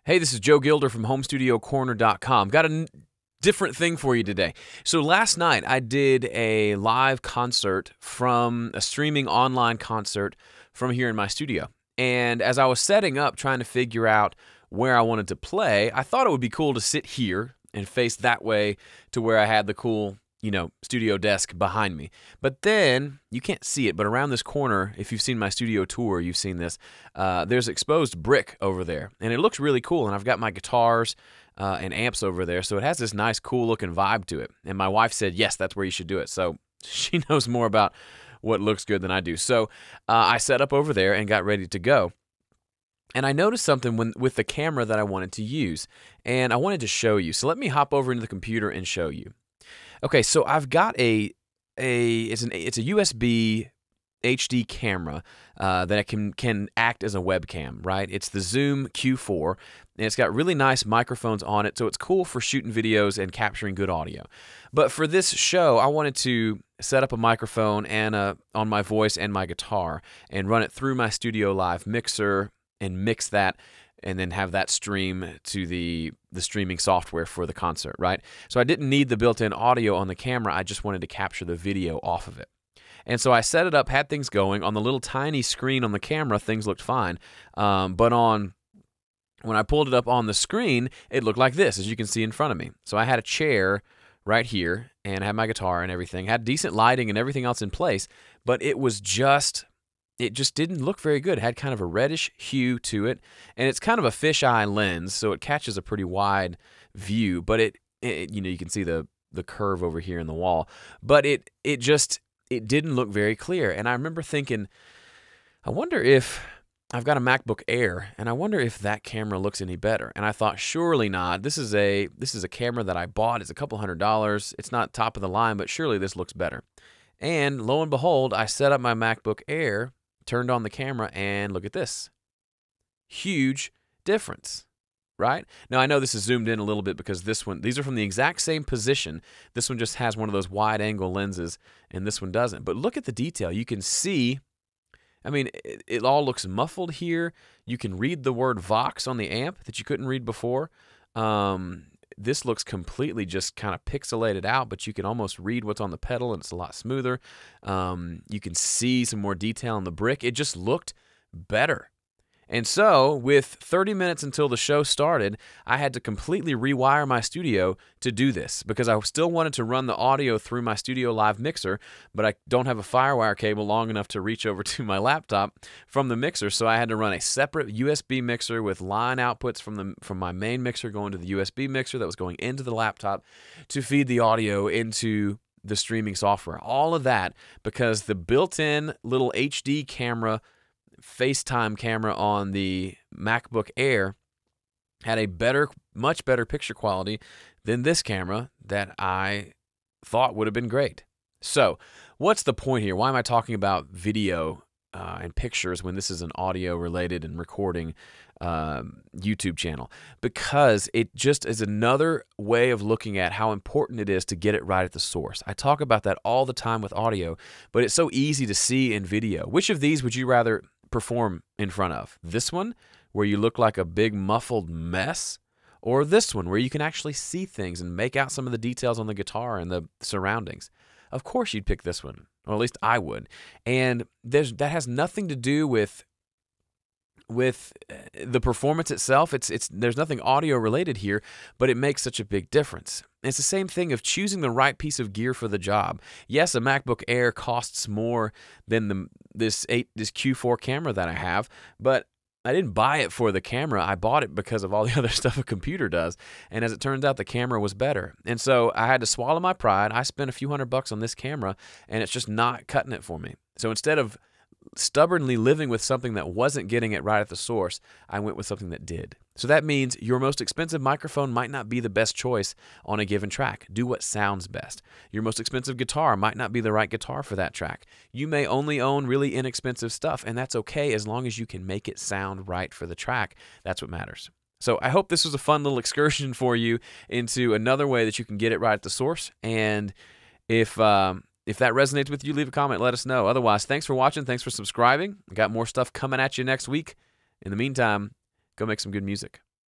Hey, this is Joe Gilder from HomeStudioCorner.com. Got a different thing for you today. So last night I did a live concert from a streaming online concert from here in my studio. And as I was setting up, trying to figure out where I wanted to play, I thought it would be cool to sit here and face that way to where I had the cool, studio desk behind me. But then, you can't see it, but around this corner, if you've seen my studio tour, you've seen this, there's exposed brick over there. And it looks really cool, and I've got my guitars and amps over there, so it has this nice, cool-looking vibe to it. And my wife said, yes, that's where you should do it. So she knows more about what looks good than I do. So I set up over there and got ready to go. And I noticed something with the camera that I wanted to use, and I wanted to show you. So let me hop over into the computer and show you. Okay, so I've got it's a USB HD camera that can act as a webcam, right? It's the Zoom Q4, and it's got really nice microphones on it, so it's cool for shooting videos and capturing good audio. But for this show, I wanted to set up a microphone and on my voice and my guitar and run it through my Studio Live mixer and mix that, and then have that stream to the streaming software for the concert, right? So I didn't need the built-in audio on the camera, I just wanted to capture the video off of it. And so I set it up, had things going. On the little tiny screen on the camera, things looked fine. But when I pulled it up on the screen, it looked like this, as you can see in front of me. So I had a chair right here, and I had my guitar and everything. Had decent lighting and everything else in place, but it just didn't look very good. It had kind of a reddish hue to it, and it's kind of a fisheye lens, so it catches a pretty wide view, but you can see the curve over here in the wall, but it didn't look very clear. And I remember thinking, I wonder if I've got a MacBook Air, and I wonder if that camera looks any better. And I thought, surely not. This is a camera that I bought. It's a couple $100. It's not top of the line, but surely this looks better. And lo and behold, I set up my MacBook Air, turned on the camera, and look at this. Huge difference, right? Now, I know this is zoomed in a little bit because these are from the exact same position. This one just has one of those wide-angle lenses, and this one doesn't. But look at the detail. You can see, I mean, it all looks muffled here. You can read the word Vox on the amp that you couldn't read before. This looks completely just kind of pixelated out, but you can almost read what's on the pedal, and it's a lot smoother. You can see some more detail on the brick. It just looked better. And so, with 30 minutes until the show started, I had to completely rewire my studio to do this because I still wanted to run the audio through my Studio Live mixer, but I don't have a FireWire cable long enough to reach over to my laptop from the mixer, so I had to run a separate USB mixer with line outputs from my main mixer going to the USB mixer that was going into the laptop to feed the audio into the streaming software. All of that because the built-in little HD camera, FaceTime camera on the MacBook Air had a much better picture quality than this camera that I thought would have been great. So, what's the point here? Why am I talking about video and pictures when this is an audio-related and recording YouTube channel? Because it just is another way of looking at how important it is to get it right at the source. I talk about that all the time with audio, but it's so easy to see in video. Which of these would you rather perform in front of? This one, where you look like a big muffled mess, or this one, where you can actually see things and make out some of the details on the guitar and the surroundings? Of course you'd pick this one, or at least I would. And that has nothing to do with the performance itself. There's nothing audio related here, but it makes such a big difference. It's the same thing of choosing the right piece of gear for the job. Yes, a MacBook Air costs more than this Q4 camera that I have, but I didn't buy it for the camera. I bought it because of all the other stuff a computer does. And as it turns out, the camera was better. And so I had to swallow my pride. I spent a few $100 on this camera, and it's just not cutting it for me. So instead of stubbornly living with something that wasn't getting it right at the source, I went with something that did. So that means your most expensive microphone might not be the best choice on a given track. Do what sounds best. Your most expensive guitar might not be the right guitar for that track. You may only own really inexpensive stuff, and that's okay as long as you can make it sound right for the track. That's what matters. So I hope this was a fun little excursion for you into another way that you can get it right at the source. And if that resonates with you, leave a comment, let us know. Otherwise, thanks for watching. Thanks for subscribing. I got more stuff coming at you next week. In the meantime, go make some good music.